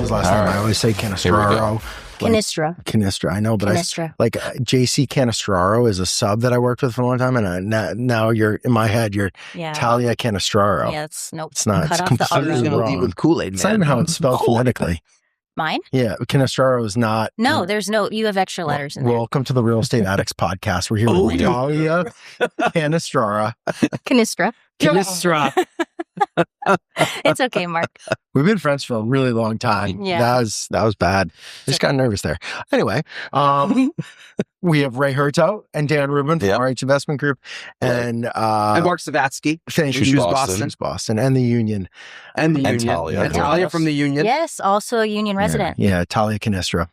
his last name. right. I always say Cannistraro. Cannistra. Cannistra. I know, but Cannistra. JC Cannistraro is a sub that I worked with for a long time, and now you're in my head. You're Talia Cannistraro. Yeah, it's nope. It's not. Cut It's off the completely R. Going to lead wrong. with Kool-Aid, It's not even how it's spelled phonetically. Mine? Yeah, Cannistraro is not. No, there's no. You have extra letters in there. Welcome to the Real Estate Addicts podcast. We're here with Talia Cannistra. Cannistra. Cannistra. It's okay, Mark. We've been friends for a really long time. Yeah. That was bad. Just got nervous there. Anyway, we have Ray Hurto and Dan Rubin from RH Investment Group, and Marc Savatsky. Thank you, Choose Boston, and the Union, and the and Union. Talia. Talia from the Union. Yes, also a union resident. Yeah, Talia Cannistra.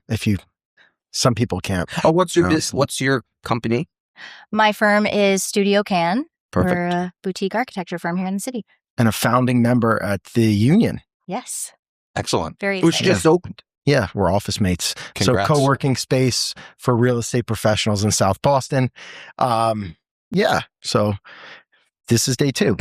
Some people can't. Oh, what's your company? My firm is Studio Cann. Perfect. We're a boutique architecture firm here in the city. And a founding member at the Union. Yes. Excellent. Very Which exciting. just opened. Yeah, we're office mates. Congrats. So co-working space for real estate professionals in South Boston. Yeah, so this is day 2.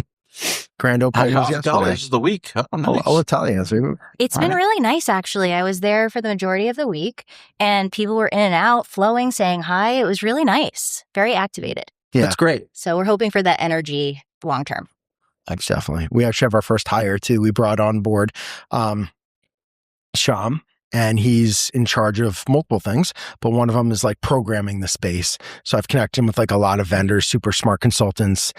Grand opening was yesterday. This is the week. Oh, nice. I'll Italian. It's been really nice, actually. I was there for the majority of the week, and people were in and out, flowing, saying hi. It was really nice. Very activated. Yeah, That's great. So we're hoping for that energy long term. definitely. We actually have our first hire too. We brought on board Sham, and he's in charge of multiple things, but one of them is like programming the space. So I've connected him with like a lot of vendors, super smart consultants,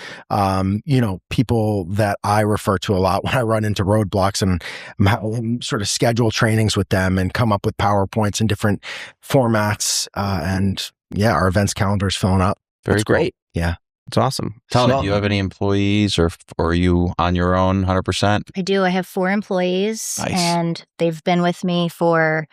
people that I refer to a lot when I run into roadblocks, and I'm sort of schedule trainings with them and come up with PowerPoints in different formats. And yeah, our events calendar is filling up. Very That's great. Yeah. It's awesome. Talia, do you have any employees or are you on your own 100%? I do. I have 4 employees, Nice. and they've been with me for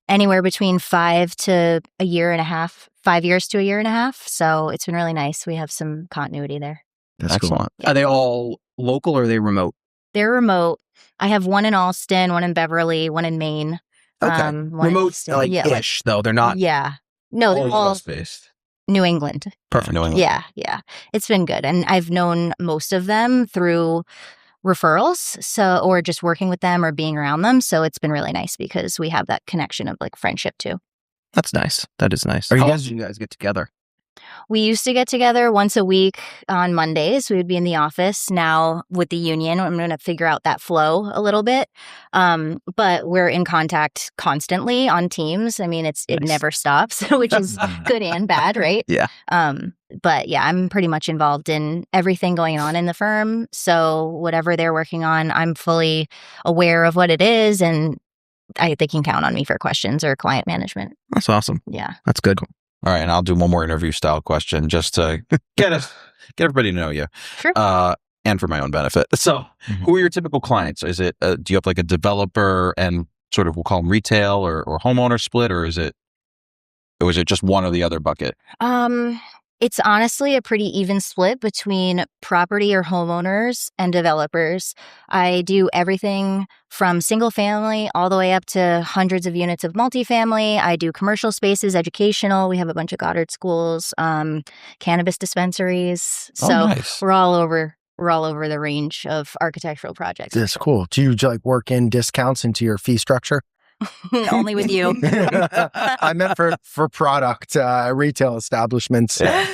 anywhere between 5 to a year and a half, 5 years to a year and a half. So it's been really nice. We have some continuity there. That's Excellent. Are they all local or are they remote? They're remote. I have one in Alston, one in Beverly, one in Maine. Okay. One in Remote, Easton. like yeah, ish, though. They're not. Yeah. No, they're all based. New England. Perfect. New England. Yeah. It's been good. And I've known most of them through referrals, or just working with them or being around them. So it's been really nice because we have that connection of like friendship too. That's nice. That is nice. Are you How guys- often do you guys get together? We used to get together once a week on Mondays. We would be in the office. Now with the union, I'm going to figure out that flow a little bit. But we're in contact constantly on Teams. I mean, it Nice. never stops, which is good and bad, right? Yeah. But yeah, I'm pretty much involved in everything going on in the firm. So whatever they're working on, I'm fully aware of what it is, and they can count on me for questions or client management. That's awesome. Yeah. That's good. All right, and I'll do one more interview style question just to get everybody to know you. Sure. And for my own benefit. So, who are your typical clients? Is it do you have like a developer and sort of we'll call them retail or homeowner split, or is it just one or the other bucket? It's honestly a pretty even split between property or homeowners and developers. I do everything from single family all the way up to hundreds of units of multifamily. I do commercial spaces, educational. We have a bunch of Goddard schools, cannabis dispensaries. So nice. we're all over the range of architectural projects. That's cool. Do you like work in discounts into your fee structure? Only with you. I meant for product retail establishments. Yeah.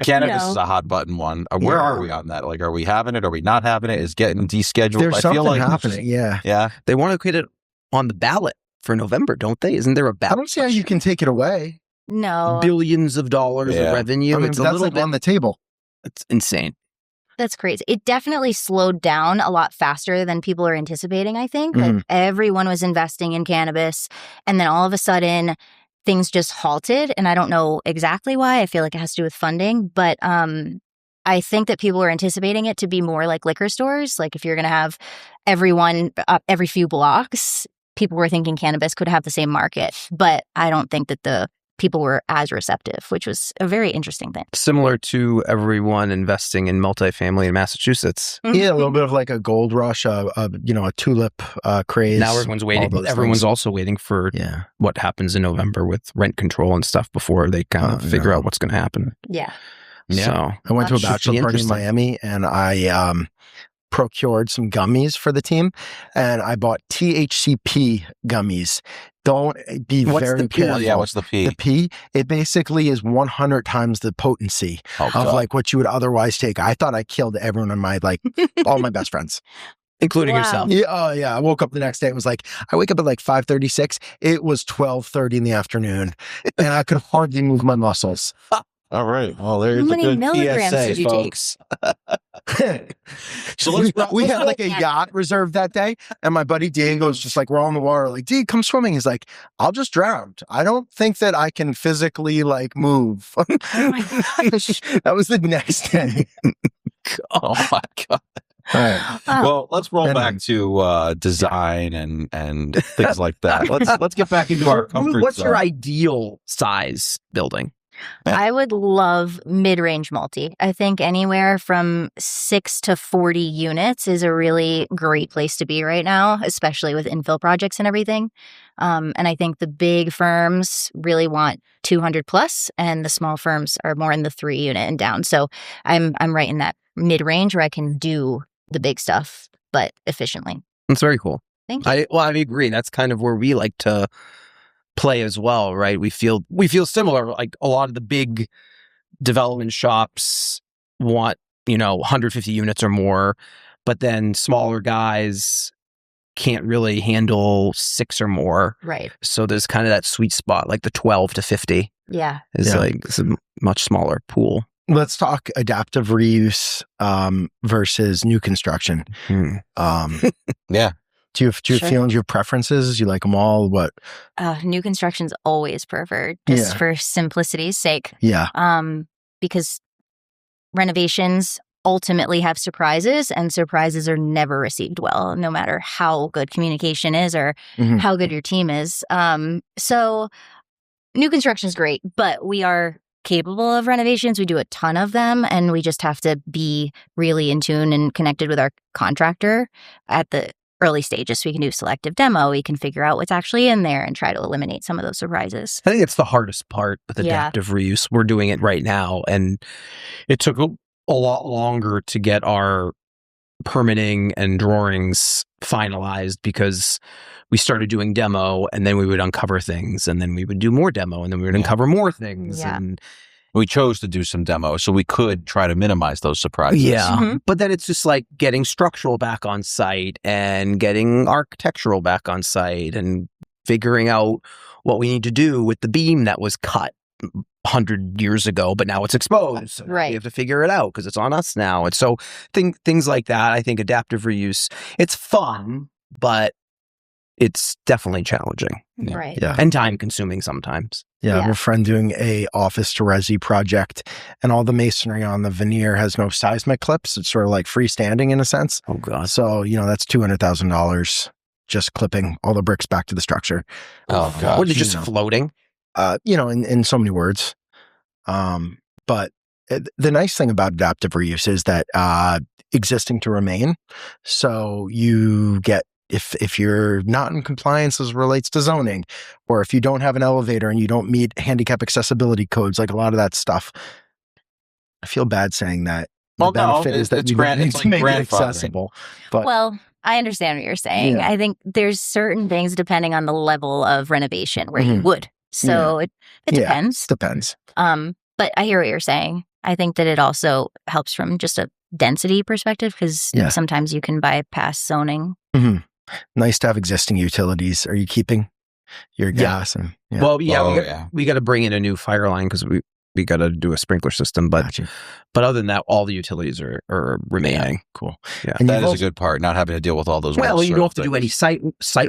Cannabis No. is a hot button one. Where are we on that? Like, are we having it? Are we not having it? Is getting descheduled? There's I something feel like happening. Yeah. Yeah. They want to get it on the ballot for November, don't they? Isn't there a I ballot? don't see how you can take it away. No, Billions of dollars Yeah. of revenue. I mean, It's a that's little like bit on the table. It's insane. that's crazy. It definitely slowed down a lot faster than people are anticipating, I think. Like everyone was investing in cannabis, and then all of a sudden things just halted, and I don't know exactly why. I feel like it has to do with funding, but I think that people were anticipating it to be more like liquor stores. Like if you're going to have everyone every few blocks, people were thinking cannabis could have the same market, but I don't think that the people were as receptive, which was a very interesting thing. Similar to everyone investing in multifamily in Massachusetts. Yeah, a little bit of like a gold rush, a tulip craze. Now everyone's all waiting. those Everyone's things. also waiting for Yeah. what happens in November with rent control and stuff before they kind of figure out what's going to happen. Yeah. So I went to a Should be bachelor party in interesting. Miami, and I procured some gummies for the team, and I bought THCP gummies. Don't be very careful. Yeah, what's the P? The P, it basically is 100 times the potency of like what you would otherwise take. I thought I killed everyone in my, like, all my best friends. Including yourself. Yeah, oh yeah. I woke up the next day. It was like, I wake up at like 5:36. It was 12:30 in the afternoon, and I could hardly move my muscles. All right. Well, there's How a many good milligrams PSA, did you take? folks. So we had like a yacht reserved that day, and my buddy Diego's just like, we're on the water, like, Diego, come swimming. He's like, I'll just drown. I don't think that I can physically like move. That was the next day. Oh my God. All right. Well, let's roll back to design and things like that. Let's get back into our comfort What's zone. your ideal size building? I would love mid-range multi. I think anywhere from 6 to 40 units is a really great place to be right now, especially with infill projects and everything. And I think the big firms really want 200 plus, and the small firms are more in the 3 unit and down. So I'm right in that mid-range where I can do the big stuff, but efficiently. That's very cool. Thank you. I agree. That's kind of where we like to play as well, right? We feel similar. Like a lot of the big development shops want, 150 units or more, but then smaller guys can't really handle 6 or more. Right. So there's kind of that sweet spot, like the 12 to 50 Yeah. is like it's a much smaller pool. Let's talk adaptive reuse versus new construction. Yeah. Do you have feelings, your preferences? You like them all? What? New construction's always preferred, just for simplicity's sake. Yeah. Because renovations ultimately have surprises, and surprises are never received well, no matter how good communication is or how good your team is. So new construction is great, but we are capable of renovations. We do a ton of them, and we just have to be really in tune and connected with our contractor at the early stages. So we can do selective demo. We can figure out what's actually in there and try to eliminate some of those surprises. I think it's the hardest part with adaptive reuse. We're doing it right now, and it took a lot longer to get our permitting and drawings finalized because we started doing demo, and then we would uncover things, and then we would do more demo, and then we would uncover more things. Yeah. And we chose to do some demo so we could try to minimize those surprises. yeah, but then it's just like getting structural back on site and getting architectural back on site and figuring out what we need to do with the beam that was cut 100 years ago, but now it's exposed. So Right. we have to figure it out because it's on us now. And so things like that, I think adaptive reuse, it's fun, but it's definitely challenging. Right. Yeah. And time consuming sometimes. Yeah, I have Yeah. a friend doing a office to resi project, and all the masonry on the veneer has no seismic clips. It's sort of like freestanding in a sense. Oh God. So, that's $200,000 just clipping all the bricks back to the structure. Oh, God. What, it's just floating? In so many words. But the nice thing about adaptive reuse is that existing to remain. So you get, if you're not in compliance as it relates to zoning, or if you don't have an elevator and you don't meet handicap accessibility codes, like a lot of that stuff, I feel bad saying that. Well, the benefit is that it's you don't need to make it grandfathering. accessible. But Well, I understand what you're saying. Yeah. I think there's certain things depending on the level of renovation where you would. So it depends. depends. But I hear what you're saying. I think that it also helps from just a density perspective because sometimes you can bypass zoning. Nice to have existing utilities. Are you keeping your gas? And Well, Oh, we got to bring in a new fire line because we got to do a sprinkler system. But Gotcha. but other than that, all the utilities are remaining. Cool. Yeah. And That you've is also- a good part, not having to deal with all those. Well, you don't have to things. do any site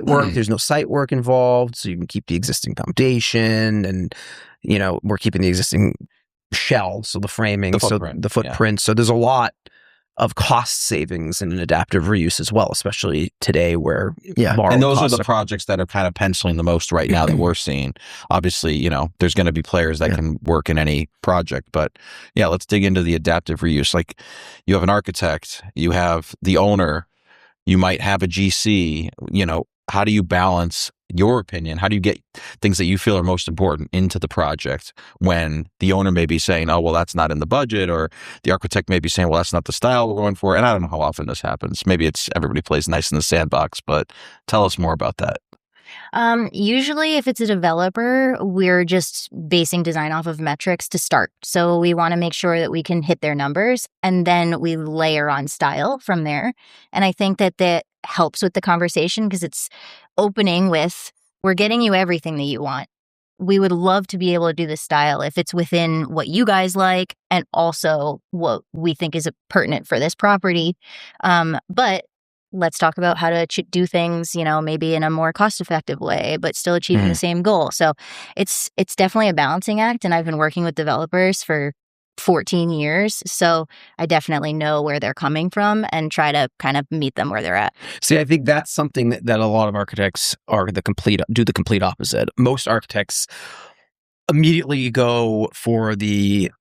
work. There's no site work involved, so you can keep the existing foundation, and we're keeping the existing shell, so the framing, The footprint, so the footprint. So there's a lot of cost savings in an adaptive reuse as well, especially today where borrowing And those are costs the projects that are kind of penciling the most right now that we're seeing. Obviously, there's going to be players that can work in any project, but let's dig into the adaptive reuse. Like you have an architect, you have the owner, you might have a GC, how do you balance, your opinion, how do you get things that you feel are most important into the project when the owner may be saying, oh, well, that's not in the budget, or the architect may be saying, well, that's not the style we're going for. And I don't know how often this happens. Maybe it's everybody plays nice in the sandbox, but tell us more about that. Usually if it's a developer, we're just basing design off of metrics to start. So we want to make sure that we can hit their numbers, and then we layer on style from there. And I think that helps with the conversation because it's opening with, we're getting you everything that you want. We would love to be able to do this style if it's within what you guys like and also what we think is pertinent for this property. But let's talk about how to do things, maybe in a more cost-effective way, but still achieving the same goal. So it's definitely a balancing act. And I've been working with developers for 14 years. So I definitely know where they're coming from and try to kind of meet them where they're at. See, I think that's something that a lot of architects do the complete opposite. Most architects immediately go for the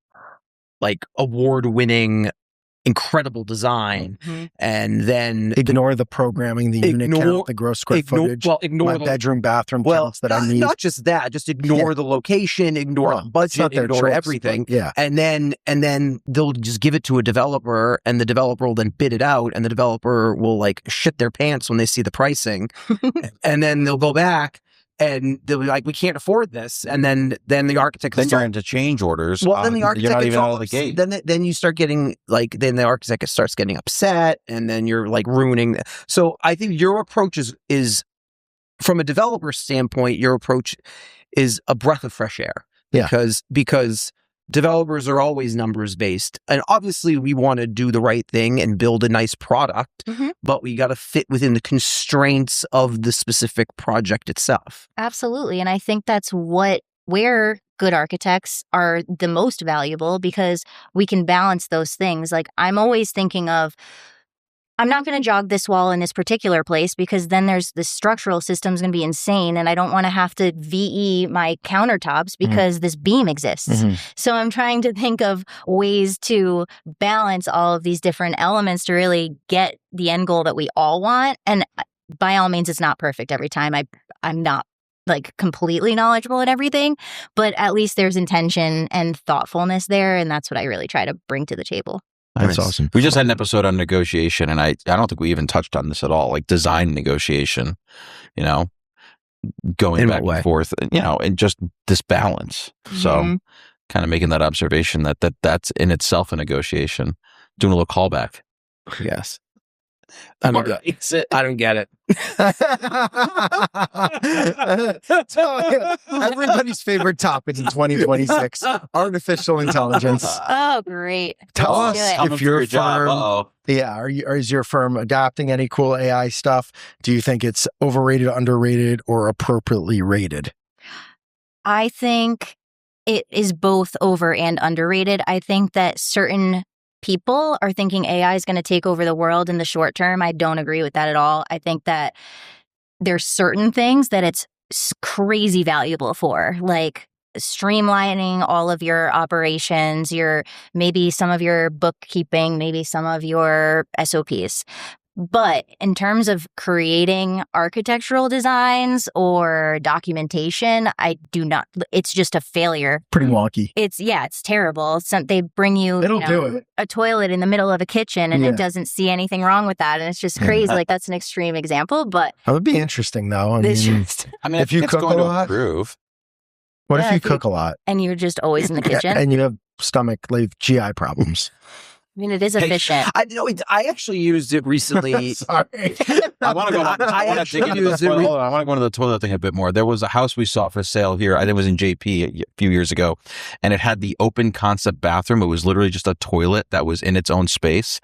award-winning incredible design, and then ignore the programming, the unit count, the gross square footage. Ignore my bedroom, bathroom counts that I need. Not just that, just ignore the location, ignore budget, ignore everything. And then they'll just give it to a developer, and the developer will then bid it out, and the developer will shit their pants when they see the pricing, and then they'll go back. And they'll be like, we can't afford this. And then the architect... Then you're into change orders. Well, then the architect... You're not even out of the gate. Then you start getting, then the architect starts getting upset, and then you're, ruining... So I think your approach is, from a developer standpoint, your approach is a breath of fresh air. Yeah. Because developers are always numbers based. And obviously we want to do the right thing and build a nice product, but we got to fit within the constraints of the specific project itself. Absolutely. And I think that's where good architects are the most valuable, because we can balance those things. I'm always thinking of, I'm not going to jog this wall in this particular place because then the structural system's going to be insane, and I don't want to have to VE my countertops because this beam exists. So I'm trying to think of ways to balance all of these different elements to really get the end goal that we all want. And by all means, it's not perfect every time. I'm not completely knowledgeable at everything, but at least there's intention and thoughtfulness there, and that's what I really try to bring to the table. That's awesome. We just had an episode on negotiation, and I don't think we even touched on this at all, design negotiation, going back and forth, and just this balance. So kind of making that observation that's in itself a negotiation. Doing a little callback. Yes. I don't get it. Everybody's favorite topic in 2026: artificial intelligence. Oh, great! Tell us if your firm, is your firm adapting any cool AI stuff? Do you think it's overrated, underrated, or appropriately rated? I think it is both over and underrated. I think that certain people are thinking AI is going to take over the world in the short term. I don't agree with that at all. I think that there's certain things that it's crazy valuable for, like streamlining all of your operations, maybe some of your bookkeeping, maybe some of your SOPs. But in terms of creating architectural designs or documentation, I do not. It's just a failure. Pretty wonky. It's terrible. They bring you, a toilet in the middle of a kitchen, and it doesn't see anything wrong with that, and it's just crazy. That's an extreme example, but that would be interesting, though. I mean, if you cook a lot, what if you cook a lot and you're just always in the kitchen and you have GI problems? I mean, it is efficient. I actually used it recently. Sorry. I want to go. I want to go into the toilet thing a bit more. There was a house we saw for sale here. I think it was in JP a few years ago, and it had the open concept bathroom. It was literally just a toilet that was in its own space.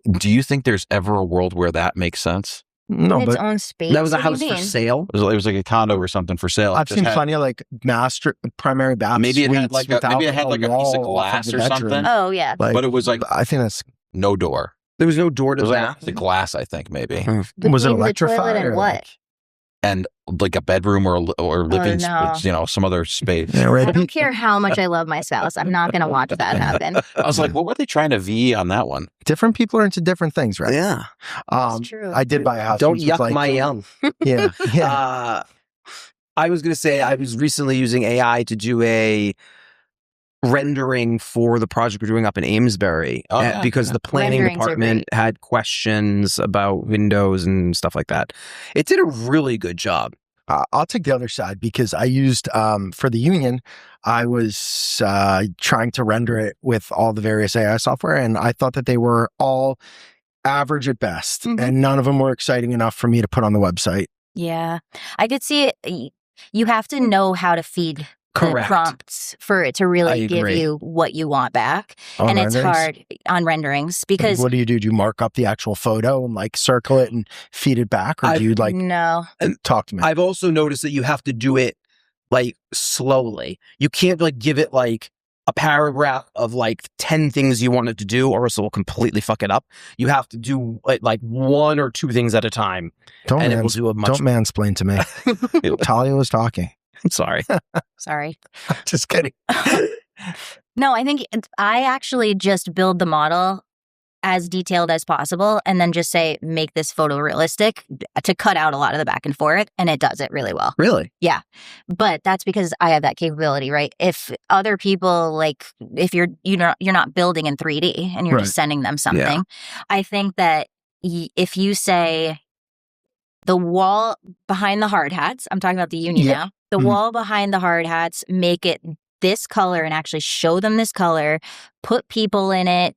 Do you think there's ever a world where that makes sense? No, its own space. That was a house for sale. It was like a condo or something for sale. I've seen plenty of master primary baths. Maybe it had like a piece of glass or something. Oh yeah, but it was I think that's no door. There was no door to the bath. The glass, I think maybe. Was it electrified and what? And like a bedroom or living, some other space. Yeah, right. I don't care how much I love my spouse. I'm not going to watch that happen. I was like, what were they trying to VE on that one? Different people are into different things, right? Yeah. That's true. I did buy a house. Don't yuck my yum. Yeah. I was going to say I was recently using AI to do a rendering for the project we're doing up in Amesbury because the planning department had questions about windows and stuff like that. It did a really good job. I'll take the other side because I used for the union, I was trying to render it with all the various AI software, and I thought that they were all average at best, and none of them were exciting enough for me to put on the website. Yeah, I could see it. You have to know how to feed the prompts for it to really give you what you want back. And it's hard on renderings because... What do? Do you mark up the actual photo and like circle it and feed it back? Or do you like... No. Talk to me. I've also noticed that you have to do it like slowly. You can't like give it like a paragraph of like 10 things you want it to do or else it will completely fuck it up. You have to do like 1 or 2 things at a time. Don't mansplain to me. Talia was talking. I'm sorry. Sorry. Just kidding. No, I think I actually just build the model as detailed as possible and then just say, make this photorealistic to cut out a lot of the back and forth. And it does it really well. Really? Yeah. But that's because I have that capability, right? If other people, like, if you're not building in 3D and you're just sending them something, I think that if you say the wall behind the hard hats, I'm talking about the union now, the wall behind the hard hats, make it this color and actually show them this color, put people in it,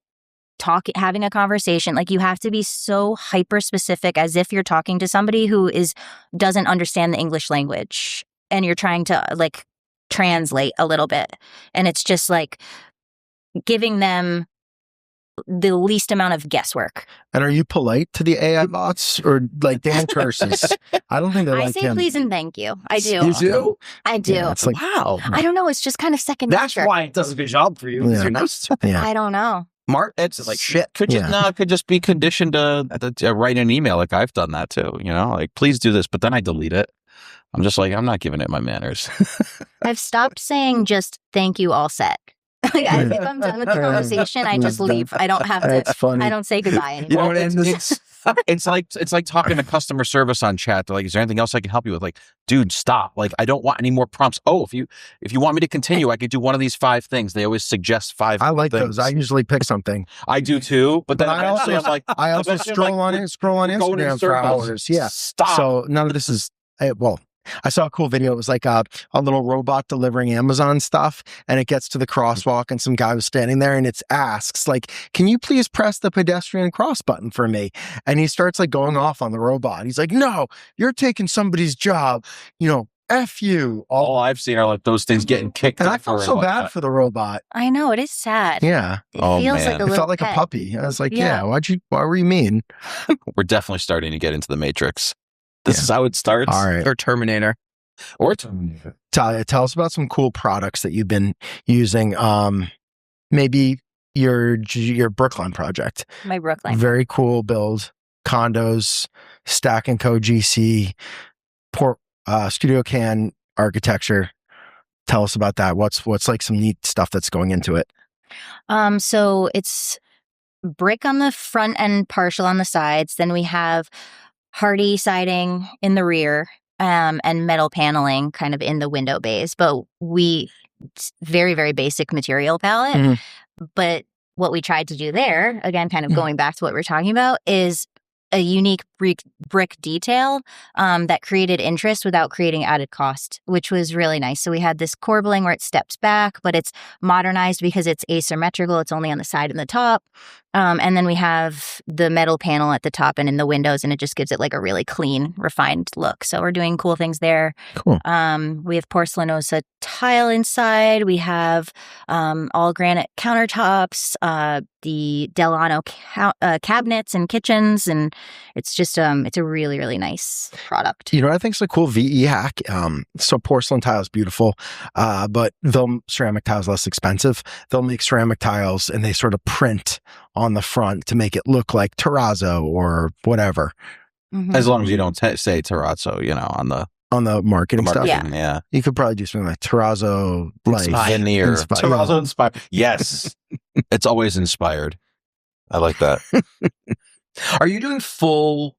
having a conversation. Like, you have to be so hyper specific as if you're talking to somebody who doesn't understand the English language and you're trying to like translate a little bit. And it's just like giving them the least amount of guesswork. And are you polite to the AI bots or like Dan curses? I don't think they like him. I say please and thank you. I do. You do? I do. Yeah, it's like, wow. I don't know. It's just kind of second nature. That's why it does a good job for you. You're nice. I don't know. Marc, it's like shit. Could just be conditioned to write an email. Like, I've done that too, you know, like, please do this, but then I delete it. I'm just like, I'm not giving it my manners. I've stopped saying just thank you, all set. Like, if I'm done with the conversation, I just leave. I don't have to. That's funny. I don't say goodbye anymore. You know what, it's like talking to customer service on chat. They're like, is there anything else I can help you with? Like, dude, stop. Like, I don't want any more prompts. Oh, if you want me to continue, I could do one of these 5 things. They always suggest 5 I like things. those. I usually pick something. I do too. But then I also scroll on Instagram for hours. Yeah. Stop. So none of this is I saw a cool video. It was like a little robot delivering Amazon stuff, and it gets to the crosswalk, and some guy was standing there, and it asks, like, can you please press the pedestrian cross button for me? And he starts like going off on the robot. He's like, no, you're taking somebody's job. You know, F you. All I've seen are like those things getting kicked. And I felt so bad for the robot. I know, it is sad. Yeah. It feels like a little It felt like pet. a puppy. I was like, why were you mean? We're definitely starting to get into the Matrix. This is how it starts. All right. Or Terminator. Talia, tell us about some cool products that you've been using. Maybe your Brookline project. My Brookline. Very cool build. Condos, Stack & Co. GC, Studio Cann architecture. Tell us about that. What's like some neat stuff that's going into it? So it's brick on the front and partial on the sides. Then we have hardy siding in the rear, and metal paneling kind of in the window bays. But it's very, very basic material palette. But what we tried to do there, again, kind of going back to what we're talking about, is a unique brick detail that created interest without creating added cost, which was really nice. So we had this corbelling where it steps back, but it's modernized because it's asymmetrical. It's only on the side and the top. And then we have the metal panel at the top and in the windows, and it just gives it like a really clean, refined look. So we're doing cool things there. Cool. We have porcelanosa tile inside. We have all granite countertops, the Delano cabinets and kitchens, and it's just it's a really, really nice product. You know what I think is a cool VE hack? So porcelain tile is beautiful, but ceramic tile is less expensive. They'll make ceramic tiles and they sort of print on the front to make it look like terrazzo or whatever. As long as you don't say terrazzo, you know, on the marketing stuff. Yeah. You could probably do something like terrazzo life. Veneer. Terrazzo inspired. Yes. It's always inspired. I like that. Are you doing full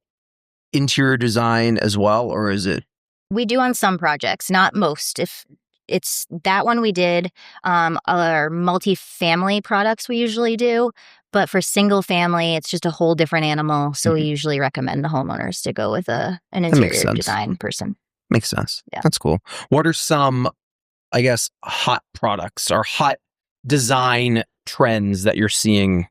interior design as well, or is it We do on some projects, not most. If it's that one we did, our multi-family products we usually do. But for single family, it's just a whole different animal. So we usually recommend the homeowners to go with an interior design person. Makes sense. Yeah. That's cool. What are some, I guess, hot products or hot design trends that you're seeing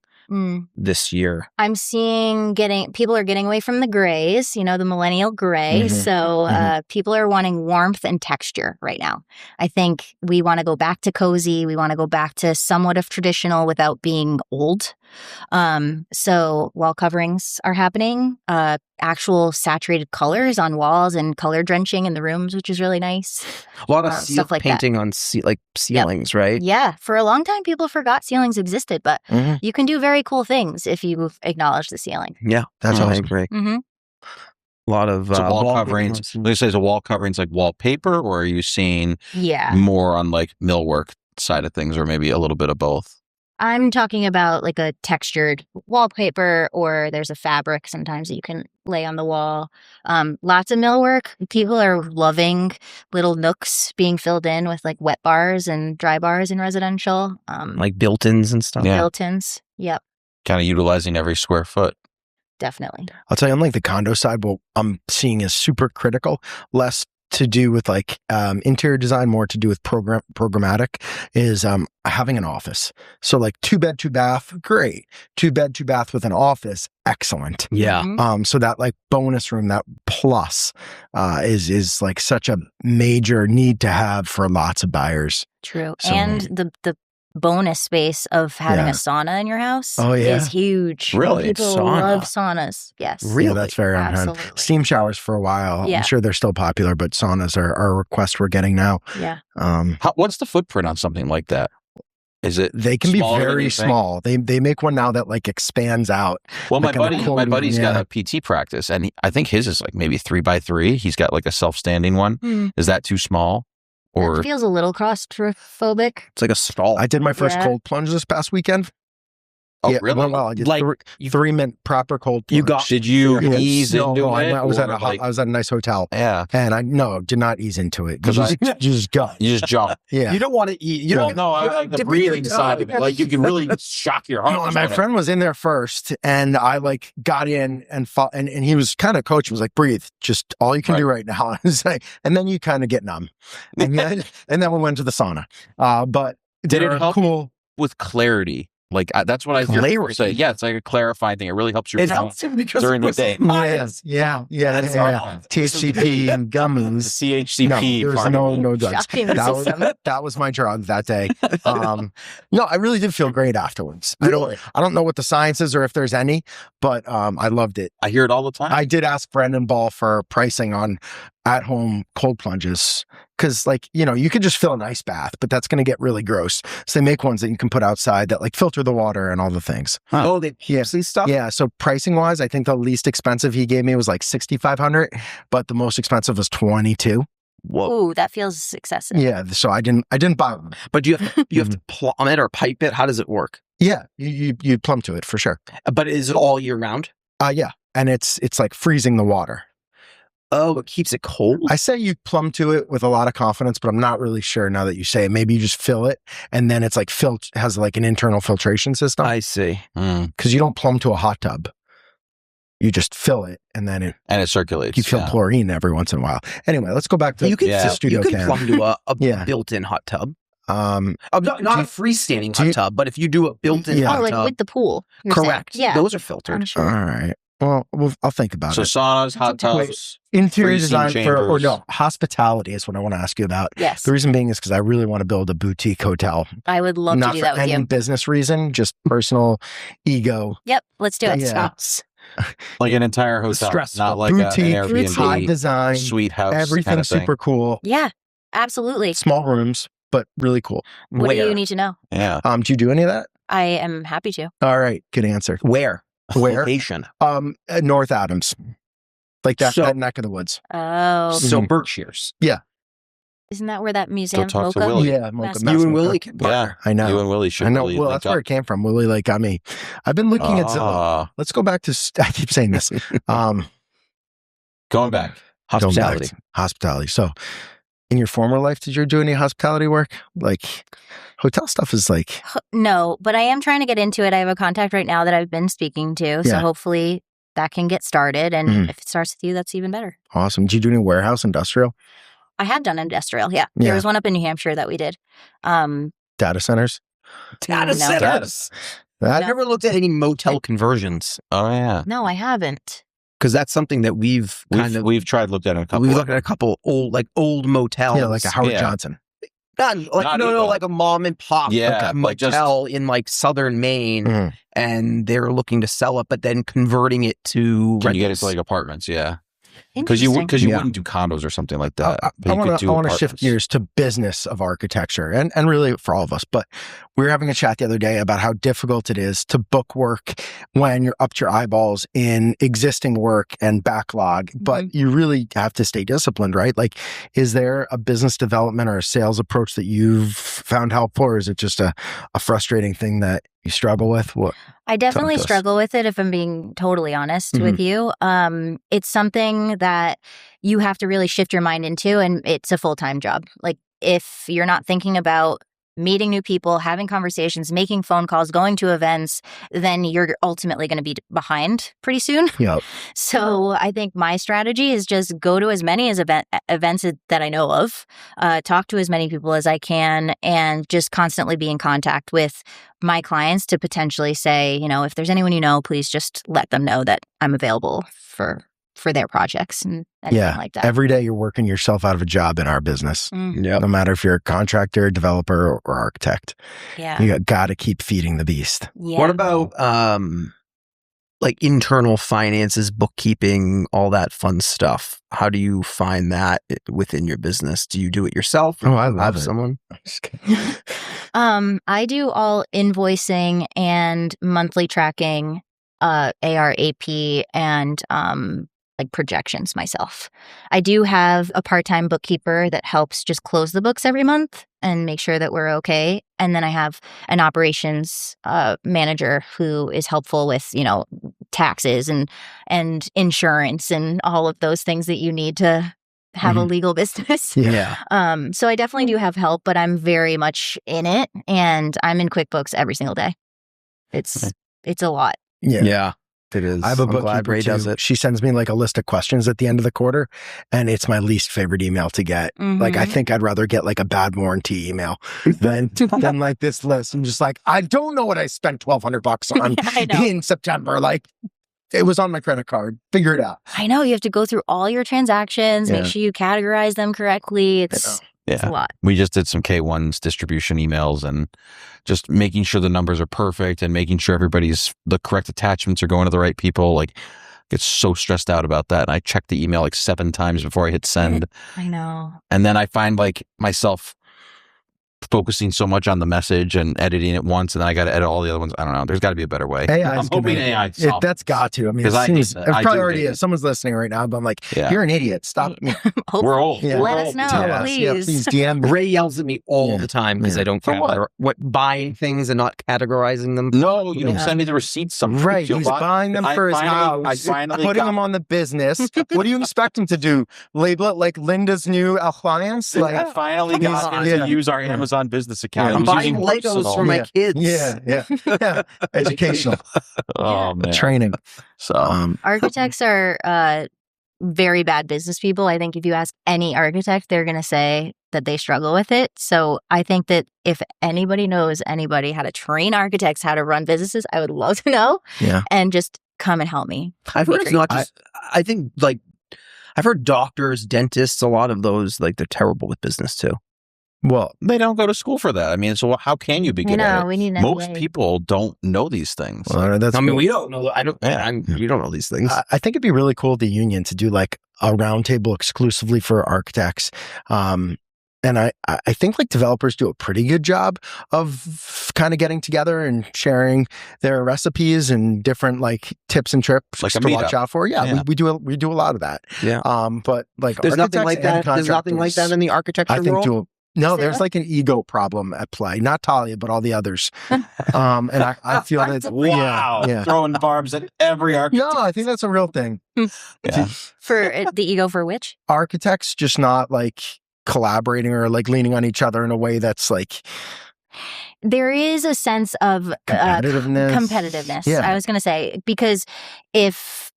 this year? I'm seeing people are getting away from the grays, the millennial gray. So people are wanting warmth and texture right now. I think we want to go back to cozy. We want to go back to somewhat of traditional without being old. So wall coverings are happening, actual saturated colors on walls and color drenching in the rooms, which is really nice. A lot of stuff like painting that. on ceilings, right? Yeah. For a long time, people forgot ceilings existed, but you can do very cool things if you acknowledge the ceiling. Yeah, that's awesome. I agree. A lot of wall coverings. Would you say the wall coverings like wallpaper, or are you seeing more on like millwork side of things, or maybe a little bit of both? I'm talking about like a textured wallpaper, or there's a fabric sometimes that you can lay on the wall. Lots of millwork. People are loving little nooks being filled in with like wet bars and dry bars in residential. Like built-ins and stuff. Yeah. Built-ins. Yep. Kind of utilizing every square foot. Definitely. I'll tell you, on like the condo side, what I'm seeing is super critical, less to do with like interior design, more to do with programmatic, is having an office. So like 2-bed, 2-bath, great. 2-bed, 2-bath with an office, excellent. Yeah. So that like bonus room, that plus is like such a major need to have for lots of buyers. True. So, and the bonus space of having a sauna in your house is huge. Really? People love saunas. Yes. Really? Yeah, that's very unheard. Steam showers for a while. I'm sure they're still popular, but saunas are a request we're getting now. Yeah. What's the footprint on something like that? Is it? They can be very small. They make one now that like expands out. Well, like my buddy's got a PT practice, and I think his is like maybe 3x3. He's got like a self-standing one. Is that too small? Or it feels a little claustrophobic. It's like a stall. I did my first cold plunge this past weekend. Oh, really? Well, I did like 3-minute proper cold plunge. Did you ease into it? I was at a nice hotel. Yeah. And I did not ease into it. Because you just go. You just jump. Yeah. You don't want to eat. You don't know. I like the breathing side of it. Like you can really shock your heart. No, my friend was in there first, and I like got in and he was kind of coaching. Was like, breathe, just all you can do right now. And then you kind of get numb. And then we went to the sauna. But did it help with clarity? Like that's what I hear people say. Yeah, it's like a clarifying thing. It really helps your helps during the day. Yeah. THCP and gummies. CHCP. No, there's no drugs. That was my drug that day. No, I really did feel great afterwards. Really? I don't know what the science is or if there's any, but I loved it. I hear it all the time. I did ask Brendan Ball for pricing on at-home cold plunges, because like, you could just fill an ice bath, but that's going to get really gross. So they make ones that you can put outside that like filter the water and all the things. Oh, they stuff? Yeah. So pricing wise, I think the least expensive he gave me was like $6,500, but the most expensive was $22,000. Whoa. Ooh, that feels excessive. Yeah. So I didn't buy them. But do you have to plumb it or pipe it? How does it work? Yeah. You plumb to it for sure. But is it all year round? Yeah. And it's like freezing the water. Oh, it keeps it cold? I say you plumb to it with a lot of confidence, but I'm not really sure now that you say it. Maybe you just fill it, and then it's like has like an internal filtration system. I see. Because you don't plumb to a hot tub. You just fill it, and then it circulates. You fill chlorine every once in a while. Anyway, let's go back to Studio Cann. You can plumb to a built-in hot tub. Not a freestanding hot tub, but if you do a built-in hot tub. Like with the pool. Correct. Saying. Yeah. Those are filtered. All right. Well, I'll think about it. So saunas, hot tubs, interior design hospitality is what I want to ask you about. Yes. The reason being is because I really want to build a boutique hotel. I would love to do that with you. Not for any business reason, just personal ego. Yep, let's do it. Yeah. Like an entire hotel, not like boutique, an Airbnb, high design, sweet house, everything kind of super cool. Yeah, absolutely. Small rooms, but really cool. What do you need to know? Yeah. Do you do any of that? I am happy to. All right, good answer. Where? Location. North Adams. Like that neck of the woods. Oh. So Berkshires. Yeah. Isn't that where that museum, talk to Mocha? Willie. Yeah, Mocha. You and Willie can partner. I know. You and Willie should. I know. Well, that's where it came from. Willie like got me. I've been looking at Zillow. Let's go back to. I keep saying this. Going back. Hospitality. So in your former life, did you do any hospitality work? Like hotel stuff is like... No, but I am trying to get into it. I have a contact right now that I've been speaking to. So hopefully that can get started. And if it starts with you, that's even better. Awesome. Did you do any warehouse industrial? I have done industrial. Yeah. There was one up in New Hampshire that we did. Data centers? Data centers. I've never looked at any motel conversions. Oh, yeah. No, I haven't. Because that's something that we've tried looked at a couple. We've looked at a couple old motels. Yeah, like a Howard Johnson. Like a mom and pop motel in like southern Maine, and they're looking to sell it, but then converting it to you get it to like apartments, because you wouldn't do condos or something like that. I want to shift gears to business of architecture and really for all of us. But we were having a chat the other day about how difficult it is to book work when you're up to your eyeballs in existing work and backlog. But you really have to stay disciplined, right? Like, is there a business development or a sales approach that you've found helpful, or is it just a frustrating thing that you struggle with? I definitely struggle with it, if I'm being totally honest with you. It's something that you have to really shift your mind into, and it's a full-time job. Like, if you're not thinking about meeting new people, having conversations, making phone calls, going to events, then you're ultimately going to be behind pretty soon. Yep. So I think my strategy is just go to as many events that I know of, talk to as many people as I can, and just constantly be in contact with my clients to potentially say, if there's anyone please just let them know that I'm available for their projects and anything like that. Every day you're working yourself out of a job in our business. No matter if you're a contractor, developer, or architect. Yeah. You got to keep feeding the beast. Yeah. What about like internal finances, bookkeeping, all that fun stuff? How do you find that within your business? Do you do it yourself? Oh, I love someone. I'm just kidding. I do all invoicing and monthly tracking, AR, AP, and like projections myself. I do have a part-time bookkeeper that helps just close the books every month and make sure that we're okay. And then I have an operations manager who is helpful with, taxes and insurance and all of those things that you need to have a legal business. Yeah. So I definitely do have help, but I'm very much in it, and I'm in QuickBooks every single day. It's a lot. Yeah. It is. I have a bookkeeper too. Does it. She sends me like a list of questions at the end of the quarter, and it's my least favorite email to get. Like, I think I'd rather get like a bad warranty email than like this list. I'm just like, I don't know what I spent $1,200 on in September. Like, it was on my credit card. Figure it out. I know. You have to go through all your transactions, make sure you categorize them correctly. It's a lot. We just did some K1's distribution emails and just making sure the numbers are perfect and making sure the correct attachments are going to the right people. Like, get so stressed out about that. And I check the email like 7 times before I hit send. I know. And then I find like myself focusing so much on the message and editing it once, and then I got to edit all the other ones. I don't know. There's got to be a better way. I'm hoping AI solves that's got to. I mean, it probably already is. Someone's listening right now, but I'm like, you're an idiot. Stop. We're old. Let us know, please. Yeah, please DM me. Ray yells at me all the time because I don't buying things and not categorizing them. No, you don't send me the receipts. Right. He's buying them for his house, putting them on the business. What do you expect him to do? Label it like Linda's new appliance? Like, I finally got him to use our Amazon business account. I'm buying Legos for my kids. Yeah. Educational. Oh, man. Training. So architects are very bad business people. I think if you ask any architect, they're going to say that they struggle with it. So I think that if anybody knows anybody how to train architects how to run businesses, I would love to know. Yeah. And just come and help me. I've heard it's not just, I think like, I've heard doctors, dentists, a lot of those, like, they're terrible with business too. Well, they don't go to school for that. I mean, so how can you be good at it? We need Most people don't know these things. Well, we don't know. We don't know these things. I think it'd be really cool, the union, to do like a roundtable exclusively for architects. And I think like developers do a pretty good job of kind of getting together and sharing their recipes and different like tips and tricks like to watch out for. Yeah. We do a lot of that. Yeah. But like there's nothing like that. There's nothing like that in the architecture world. No, there's like an ego problem at play. Not Talia, but all the others. And I feel that. Wow. Yeah. Throwing barbs at every architect. No, I think that's a real thing. Yeah. For the ego for which? Architects just not like collaborating or like leaning on each other in a way that's like. There is a sense of competitiveness. Yeah. I was going to say, because if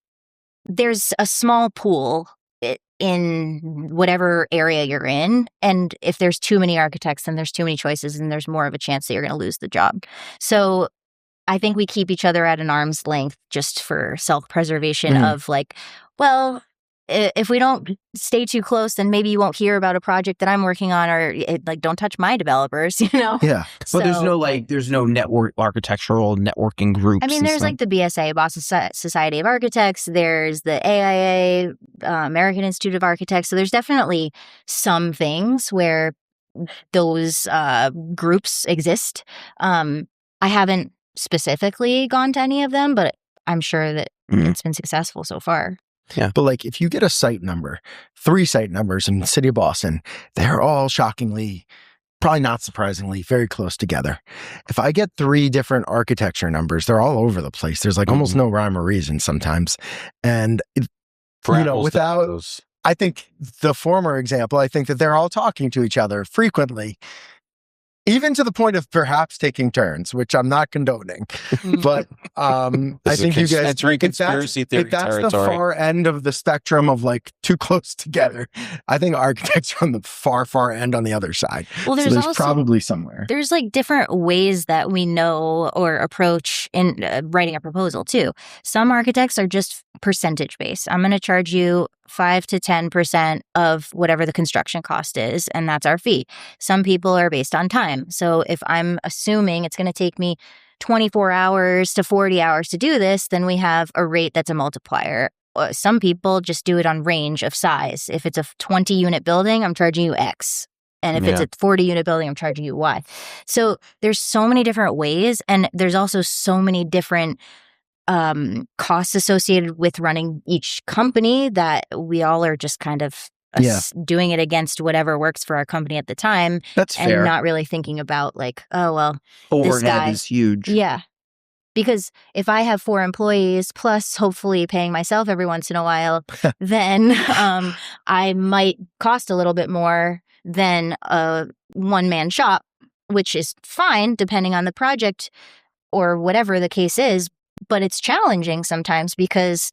there's a small pool in whatever area you're in, and if there's too many architects, then there's too many choices, and there's more of a chance that you're going to lose the job. So I think we keep each other at an arm's length just for self-preservation of like, well, if we don't stay too close, then maybe you won't hear about a project that I'm working on, or like, don't touch my developers, you know? Yeah. But there's no architectural networking groups. I mean, there's like the BSA, Boston Society of Architects. There's the AIA, American Institute of Architects. So there's definitely some things where those groups exist. I haven't specifically gone to any of them, but I'm sure that it's been successful so far. Yeah. But like if you get a site number, 3 site numbers in the city of Boston, they're all shockingly, probably not surprisingly, very close together. If I get 3 different architecture numbers, they're all over the place. There's like almost no rhyme or reason sometimes. And, I think the former example, I think that they're all talking to each other frequently. Even to the point of perhaps taking turns, which I'm not condoning. But I think you guys... Entering conspiracy theory that's territory. the far end of the spectrum of like too close together. I think architects are on the far, far end on the other side. Well, there's also probably somewhere. There's like different ways that we know or approach in writing a proposal too. Some architects are just percentage based. I'm going to charge you 5 to 10% of whatever the construction cost is, and that's our fee. Some people are based on time. So if I'm assuming it's going to take me 24 hours to 40 hours to do this, then we have a rate that's a multiplier. Some people just do it on range of size. If it's a 20-unit building, I'm charging you X. And if it's a 40-unit building, I'm charging you Y. So there's so many different ways, and there's also so many different costs associated with running each company that we all are just kind of doing it against whatever works for our company at the time. That's fair. And not really thinking about like, oh, well, overhead this guy is huge. Yeah. Because if I have 4 employees plus hopefully paying myself every once in a while, then I might cost a little bit more than a one-man shop, which is fine depending on the project or whatever the case is. But it's challenging sometimes because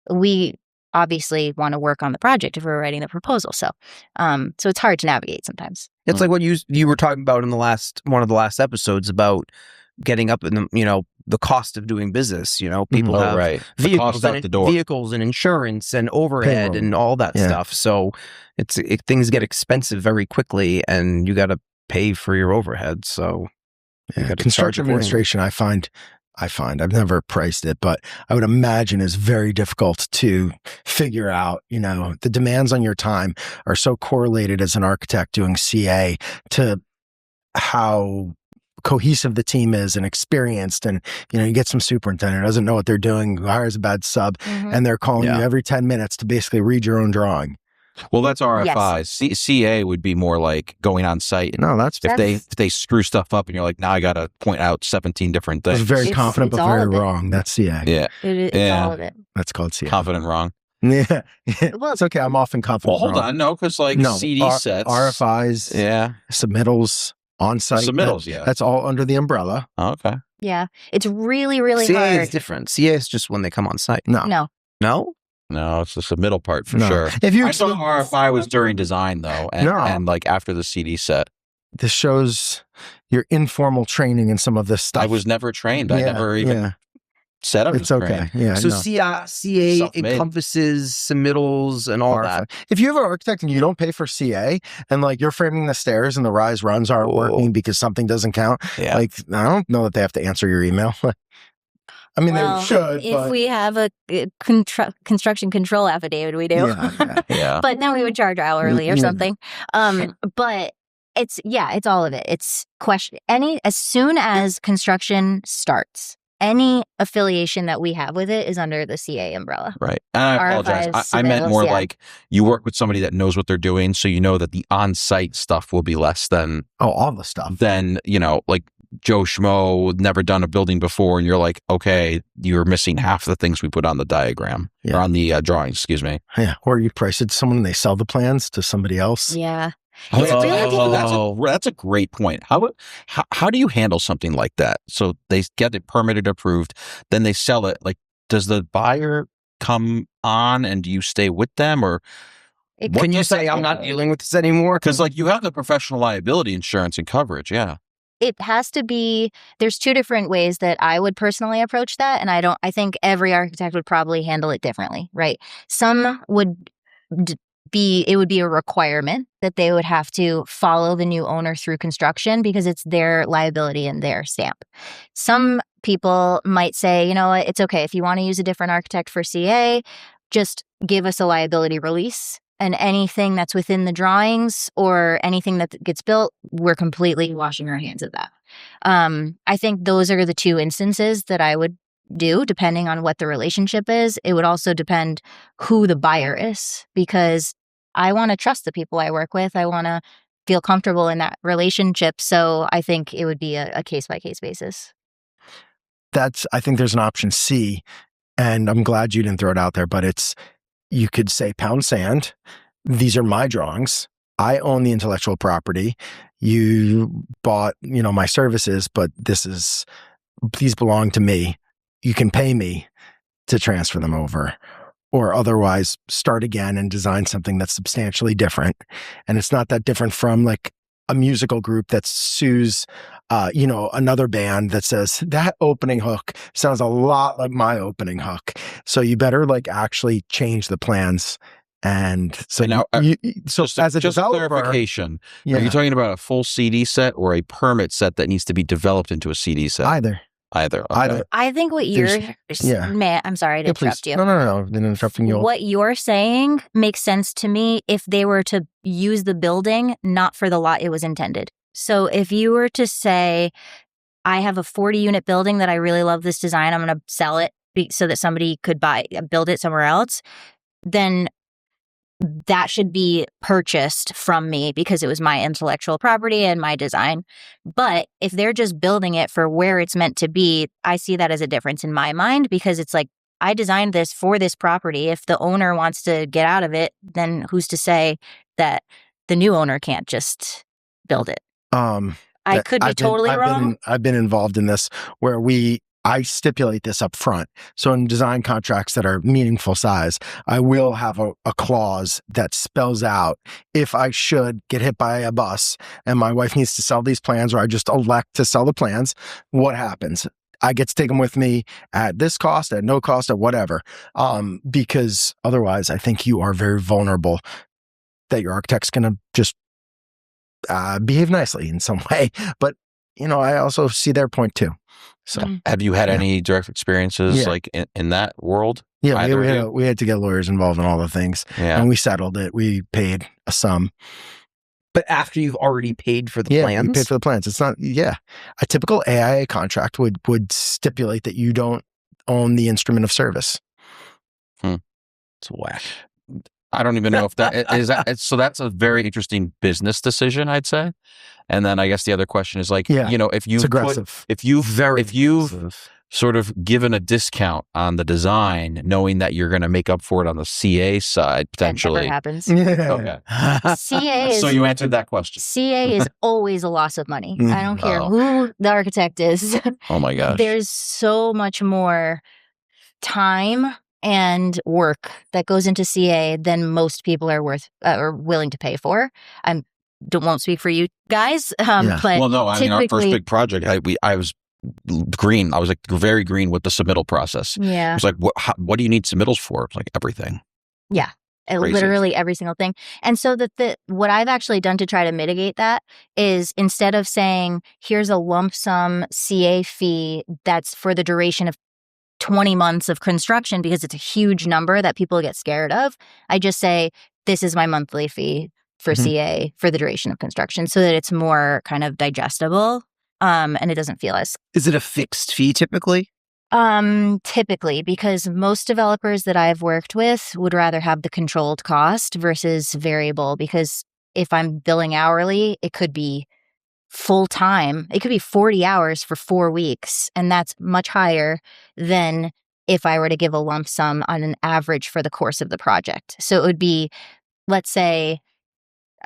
we obviously want to work on the project if we're writing the proposal. So it's hard to navigate sometimes. It's like what you were talking about in one of the last episodes about getting up in the cost of doing business. People have vehicles and insurance and overhead and all that stuff. So things get expensive very quickly, and you got to pay for your overhead. So construction administration, I find I've never priced it, but I would imagine is very difficult to figure out. The demands on your time are so correlated as an architect doing CA to how cohesive the team is and experienced. And, you get some superintendent who doesn't know what they're doing, who hires a bad sub, and they're calling you every 10 minutes to basically read your own drawing. Well, that's RFIs. Yes. CA would be more like going on site. No, if they screw stuff up and you're like, now I got to point out 17 different things. It's very confident, but very wrong. That's CA. Yeah. It's all of it. That's called CA. Confident wrong. Yeah. Well, it's okay. I'm often confident. Well, hold on. No, because CD sets. RFIs. Yeah. Submittals. On-site. Submittals, That's all under the umbrella. Oh, okay. Yeah. It's really, really CA hard. CA is different. CA is just when they come on site. No. No, it's the submittal part for sure. I saw RFI was during design though, and like after the CD set. This shows your informal training in some of this stuff. I was never trained. I never even set up. It's okay. Trained. Yeah. So CA encompasses submittals and all that. If you have an architect and you don't pay for CA and like you're framing the stairs and the rise runs aren't working because something doesn't count, like I don't know that they have to answer your email. I mean, they should. If we have a construction control affidavit, we do. Yeah. But then we would charge hourly or something. But it's all of it. It's as soon as construction starts, any affiliation that we have with it is under the CA umbrella. Right. And I apologize. I meant more like you work with somebody that knows what they're doing, so you know that the on-site stuff will be less than all the stuff. Than, like Joe Schmo, never done a building before, and you're like, okay, you're missing half the things we put on the diagram or on the drawings, excuse me. Yeah. Or you price it to someone and they sell the plans to somebody else. Yeah. That's a great point. How do you handle something like that? So they get it permitted, approved, then they sell it. Like, does the buyer come on and do you stay with them, or can you say I'm not dealing with this anymore? Because you have the professional liability insurance and coverage. Yeah. It has to be, there's two different ways that I would personally approach that. And I think every architect would probably handle it differently, right? Some would it would be a requirement that they would have to follow the new owner through construction because it's their liability and their stamp. Some people might say, you know what, it's okay. If you want to use a different architect for CA, just give us a liability release. And anything that's within the drawings or anything that gets built, we're completely washing our hands of that. I think those are the two instances that I would do, depending on what the relationship is. It would also depend who the buyer is, because I want to trust the people I work with. I want to feel comfortable in that relationship. So I think it would be a case-by-case basis. I think there's an option C, and I'm glad you didn't throw it out there, but you could say pound sand. These are my drawings. I own the intellectual property. You bought, my services, but these belong to me. You can pay me to transfer them over, or otherwise start again and design something that's substantially different. And it's not that different from like a musical group that sues, another band that says that opening hook sounds a lot like my opening hook. So you better actually change the plans. And so now, as a developer, clarification, are you talking about a full CD set or a permit set that needs to be developed into a CD set? Either. Okay. I think what I'm sorry to interrupt you. No. I'm interrupting you. What you're saying makes sense to me if they were to use the building not for the lot it was intended. So if you were to say, I have a 40-unit building that I really love this design, I'm going to sell it so that somebody could build it somewhere else, then that should be purchased from me because it was my intellectual property and my design. But if they're just building it for where it's meant to be, I see that as a difference in my mind, because it's like, I designed this for this property. If the owner wants to get out of it, then who's to say that the new owner can't just build it? I could be totally wrong. I've been involved in this where I stipulate this up front. So in design contracts that are meaningful size, I will have a clause that spells out if I should get hit by a bus and my wife needs to sell these plans, or I just elect to sell the plans, what happens? I get to take them with me at this cost, at no cost, at whatever. Because otherwise, I think you are very vulnerable that your architect's going to just behave nicely in some way. But I also see their point too. So, have you had any direct experiences in that world? Yeah, we had to get lawyers involved in all the things, and we settled it. We paid a sum. But after you've already paid for the plans? Yeah, we paid for the plans. It's not, a typical AIA contract would stipulate that you don't own the instrument of service. It's whack. I don't even know if that is that. So that's a very interesting business decision, I'd say. And then I guess the other question is if you've sort of given a discount on the design, knowing that you're going to make up for it on the CA side potentially. That never happens. Okay. CA is, so you answered that question. CA is always a loss of money. I don't care who the architect is. Oh my gosh. There's so much more time and work that goes into CA than most people are willing to pay for. Won't speak for you guys. But well, no, our first big project, I was green. I was very green with the submittal process. Yeah. It was what do you need submittals for? It's everything. Yeah. Literally every single thing. And so what I've actually done to try to mitigate that is, instead of saying, here's a lump sum CA fee that's for the duration of 20 months of construction, because it's a huge number that people get scared of, I just say, this is my monthly fee for CA for the duration of construction, so that it's more kind of digestible, and it doesn't feel as... Is it a fixed fee typically? Typically, because most developers that I've worked with would rather have the controlled cost versus variable, because if I'm billing hourly, it could be full time. It could be 40 hours for 4 weeks, and that's much higher than if I were to give a lump sum on an average for the course of the project. So it would be, let's say,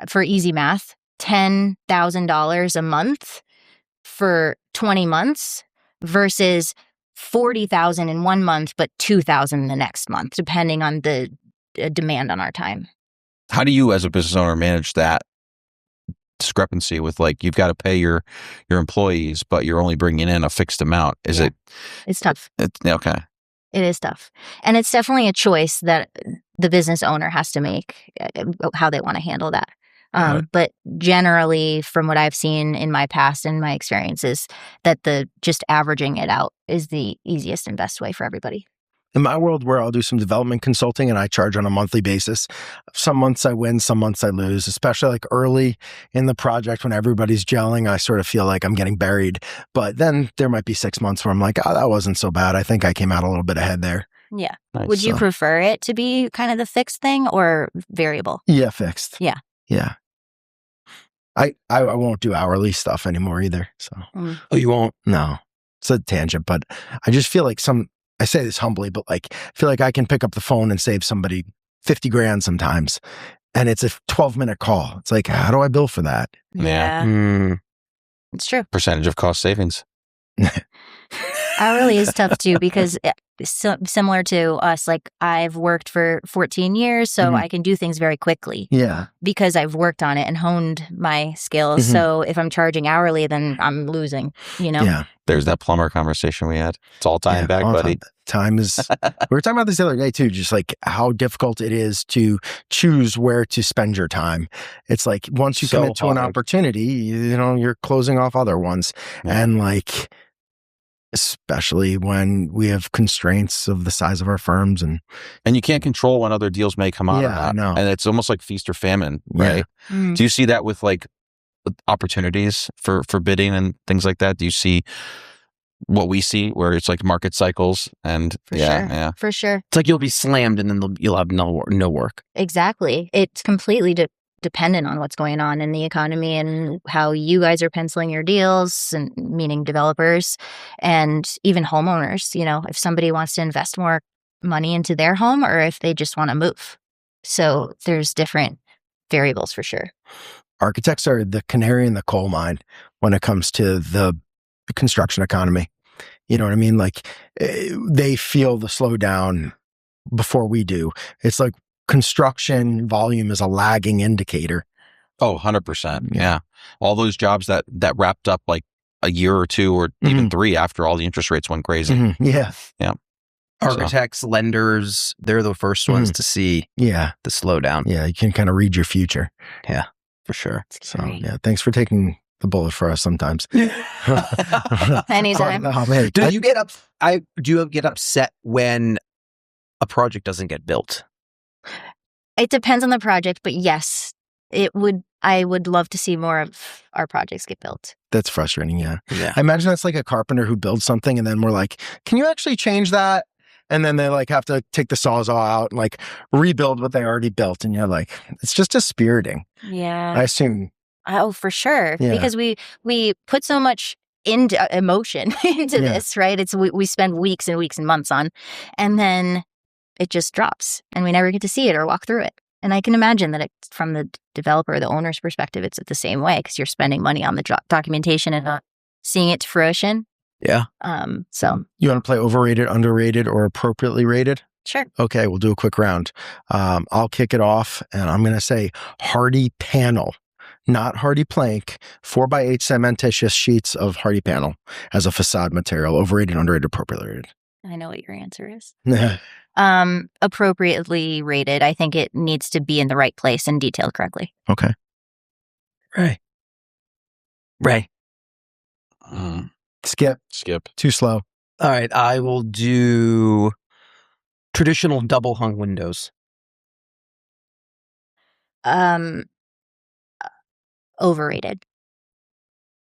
for easy math, $10,000 a month for 20 months versus 40,000 in 1 month, but 2,000 the next month, depending on the demand on our time. How do you, as a business owner, manage that discrepancy with, like, you've got to pay your employees, but you're only bringing in a fixed amount? It's tough. Okay. It is tough. And it's definitely a choice that the business owner has to make, how they want to handle that. But generally, from what I've seen in my past and my experiences, that the just averaging it out is the easiest and best way for everybody. In my world, where I'll do some development consulting and I charge on a monthly basis, some months I win, some months I lose, especially like early in the project when everybody's gelling, I sort of feel like I'm getting buried. But then there might be 6 months where I'm like, oh, that wasn't so bad. I think I came out a little bit ahead there. Yeah. Nice. Would you prefer it to be kind of the fixed thing or variable? Yeah, fixed. Yeah. Yeah. I won't do hourly stuff anymore either. So. Oh, you won't? No. It's a tangent, but I just feel like I say this humbly, but like, I feel like I can pick up the phone and save somebody 50 grand sometimes. And it's a 12-minute call. It's like, how do I bill for that? Yeah. It's true. Percentage of cost savings. Hourly is tough too, because similar to us, like I've worked for 14 years, so I can do things very quickly. Yeah. Because I've worked on it and honed my skills. So if I'm charging hourly, then I'm losing, Yeah. There's that plumber conversation we had. It's all time back, buddy. Time is, we were talking about this the other day too, just like how difficult it is to choose where to spend your time. It's like once you commit to an opportunity, you're closing off other ones. Yeah. And like, especially when we have constraints of the size of our firms. And you can't control when other deals may come out. Yeah, I know. And it's almost like feast or famine, right? Yeah. Do you see that with like opportunities for bidding and things like that? Do you see what we see where it's like market cycles and For sure. It's like you'll be slammed and then you'll have no work. Exactly. It's completely dependent on what's going on in the economy and how you guys are penciling your deals, and meaning developers and even homeowners. If somebody wants to invest more money into their home or if they just want to move. So there's different variables for sure. Architects are the canary in the coal mine when it comes to the construction economy. You know what I mean? Like they feel the slowdown before we do. It's like construction volume is a lagging indicator. Oh, 100%. Yeah. All those jobs that wrapped up like a year or two or even 3 after all the interest rates went crazy. Yeah. Yeah. Architects, lenders, they're the first ones to see the slowdown. Yeah. You can kind of read your future. Yeah, for sure. So thanks for taking the bullet for us sometimes. Anytime. Do you get upset when a project doesn't get built? It depends on the project, but yes, I would love to see more of our projects get built. That's frustrating, yeah. I imagine that's like a carpenter who builds something and then we're like, can you actually change that? And then they like have to take the sawzall out and like rebuild what they already built. And you're like, it's just dispiriting. Yeah. I assume. Oh, for sure. Yeah. Because we put so much emotion into this, right? We spend weeks and weeks and months on, and then it just drops and we never get to see it or walk through it. And I can imagine that from the developer or the owner's perspective, it's the same way because you're spending money on the documentation and not seeing it to fruition. Yeah. So you want to play overrated, underrated, or appropriately rated? Sure. Okay, we'll do a quick round. I'll kick it off and I'm going to say hardy panel, not hardy plank, 4x8 cementitious sheets of hardy panel as a facade material. Overrated, underrated, appropriately rated. I know what your answer is. Appropriately rated. I think it needs to be in the right place and detailed correctly. Okay. Ray. Skip. Too slow. All right. I will do traditional double hung windows. Overrated.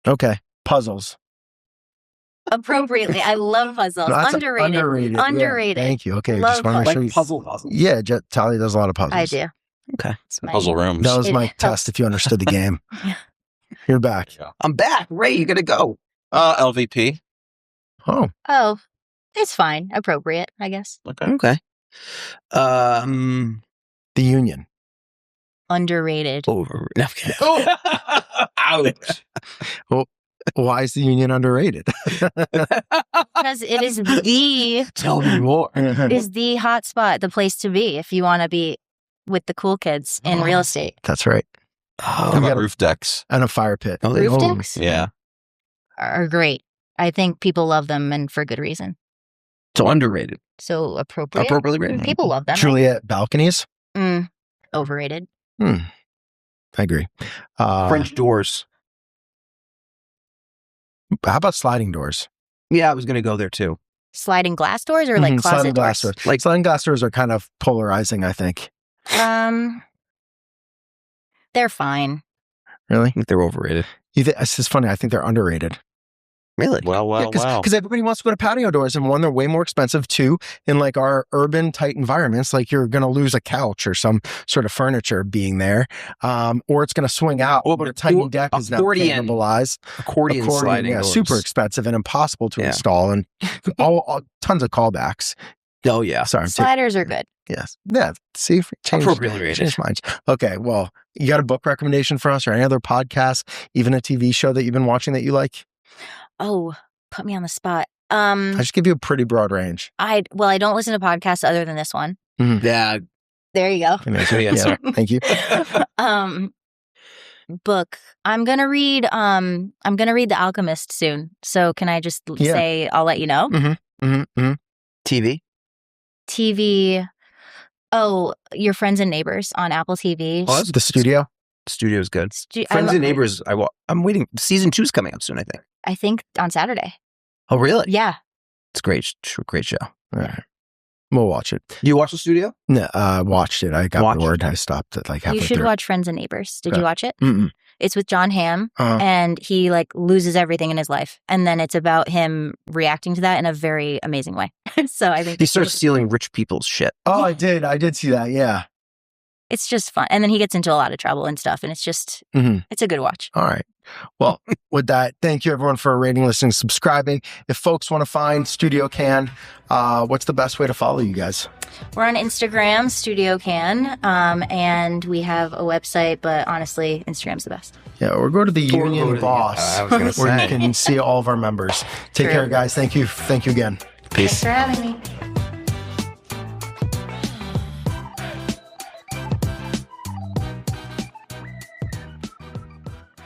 Okay. Puzzles. Appropriately. I love puzzles. No, that's Underrated. Yeah, thank you. Okay, Love just want to make sure you... puzzles. Yeah, Talia does a lot of puzzles. I do. Okay. Puzzle rooms. That was my test if you understood the game. Yeah. You're back. Yeah. I'm back. Ray, you gotta go. LVP. Oh, it's fine. Appropriate, I guess. Okay. The Union. Underrated. Over. No, ouch. Well, why is the Union underrated? Because it is the Tell me more. hot spot, the place to be if you want to be with the cool kids in real estate. That's right. How about roof decks? And a fire pit. Roof decks Yeah. are great. I think people love them and for good reason. So underrated. So appropriate. Appropriately rated. People love them. Juliet balconies. Overrated. I agree. French doors. How about sliding doors? Yeah, I was gonna go there too. Sliding glass doors or like closet sliding glass doors? doors. Like sliding glass doors are kind of polarizing, I think. They're fine. Really? I think they're overrated. It's just funny. I think they're underrated. Really? Wow. Because everybody wants to go to patio doors, and one, they're way more expensive. Two, in like our urban tight environments, like you're going to lose a couch or some sort of furniture being there, or it's going to swing out. But a tiny deck is now cannibalized. Accordion sliding doors. Super expensive and impossible to install, and all tons of callbacks. Oh yeah, sorry. Sliders are good. Yes. Yeah. See, appropriately rated. Change minds. Okay. Well, you got a book recommendation for us, or any other podcast, even a TV show that you've been watching that you like? Oh, put me on the spot. I just give you a pretty broad range. I don't listen to podcasts other than this one. Mm-hmm. Yeah. There you go. Yeah, thank you. Book. I'm gonna read The Alchemist soon. So can I just say I'll let you know? TV. Oh, Your Friends and Neighbors on Apple TV. Oh, that's the studio. Studio's good. Friends and Neighbors. I'm waiting. Season 2's coming up soon, I think. I think on Saturday. Oh, really? Yeah. It's great. Great show. All right. We'll watch it. You watch The Studio? No, watched it. I got bored. I stopped at like halfway through. You should watch Friends and Neighbors. Did you watch it? It's with John Hamm, and he like loses everything in his life, and then it's about him reacting to that in a very amazing way. So I think he starts stealing rich people's shit. Oh, I did see that. Yeah, it's just fun, and then he gets into a lot of trouble and stuff, and it's just it's a good watch. All right. Well, with that, thank you everyone for rating, listening, subscribing. If folks want to find Studio Cann, what's the best way to follow you guys? We're on Instagram, Studio Cann, and we have a website, but honestly, Instagram's the best. Yeah, or go to the Union Boss, where you can see all of our members. Take care, guys. Thank you again. Thanks Peace. for having me.